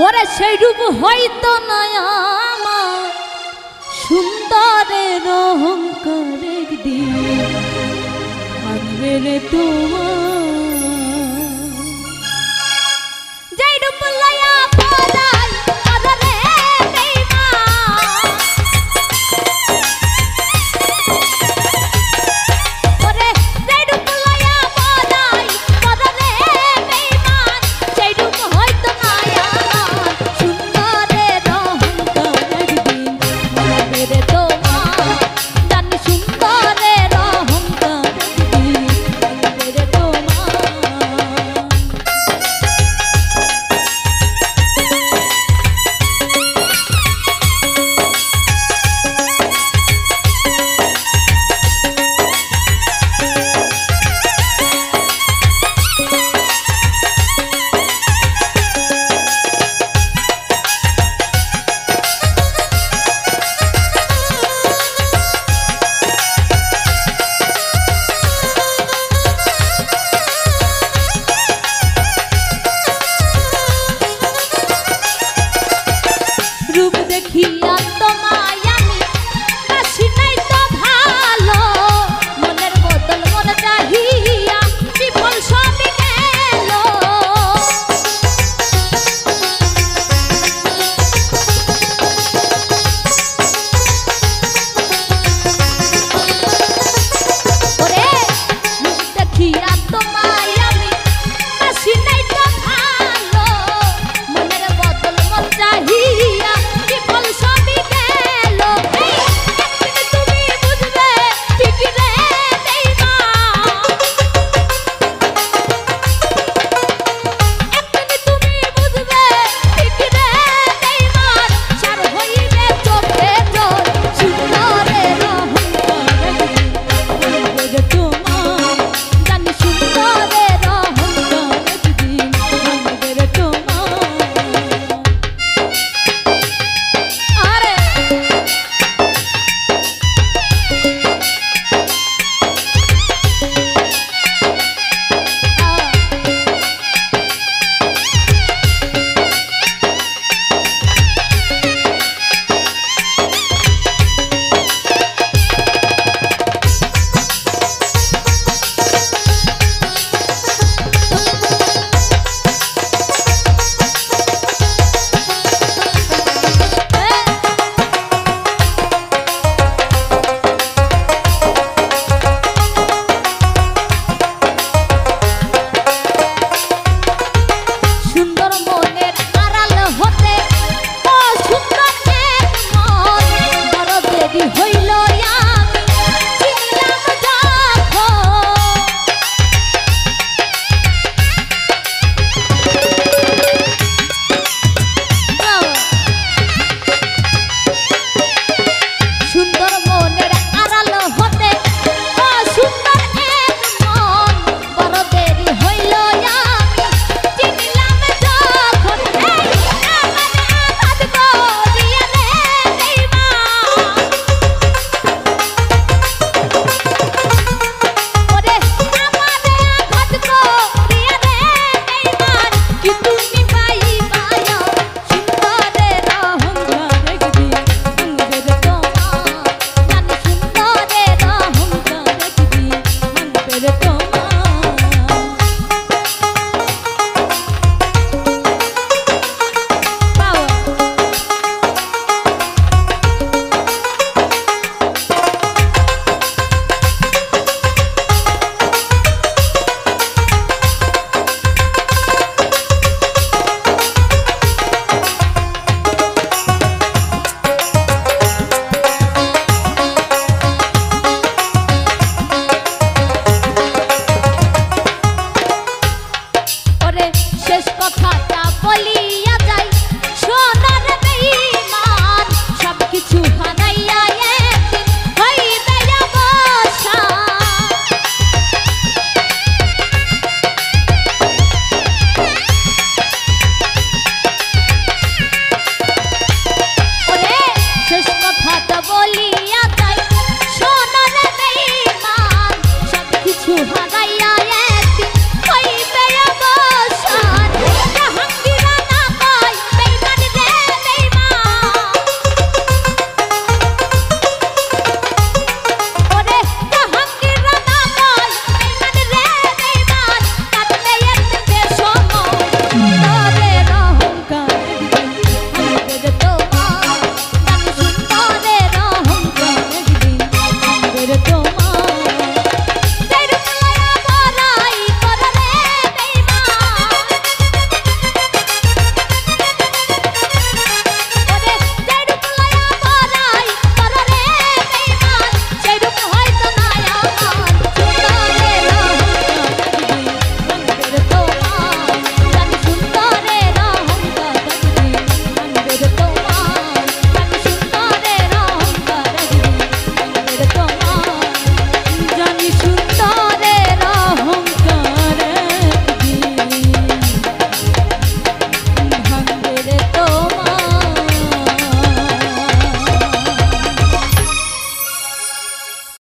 ওরে সেই রূপ হয়তো নয় আমার সুন্দরের অহংকার একদিন ভাঙবে রে তোমার যেই রূপ লয়া পলাই আদরে বেঈমান ওরে যেই রূপ লয়া পলাই আদরে বেঈমান সেই রূপ হয়তো নয় আমার সুন্দরের অহংকার একদিন ভাঙবে রে তোমার জানি সুন্দরের অহংকার একদিন ভাঙবে রে তোমার রূপ দেখিয়া তোমায় আমি বাসি নাই তো ভালো মনের বদল মন চাহিয়া বিফল সবই গেল ওরে রূপ দেখিয়া তোমায় আমি বাসি নাই তো ভালো মনের বদল মন চাহিয়া বিফল সবই গেল একদিন তুমি বুঝবে ঠিক রে বেঈমান একদিন তুমি বুঝবে ঠিক রে বেঈমান সার হইবে চোখে জল সুন্দরের অহংকার একদিন ভাঙবে রে তোমার জানি সুন্দরের অহংকার একদিন ভাঙবে রে তোমার আরে সুন্দর মনের আড়াল হতে ও সুন্দর এক মন বড় দেরি হই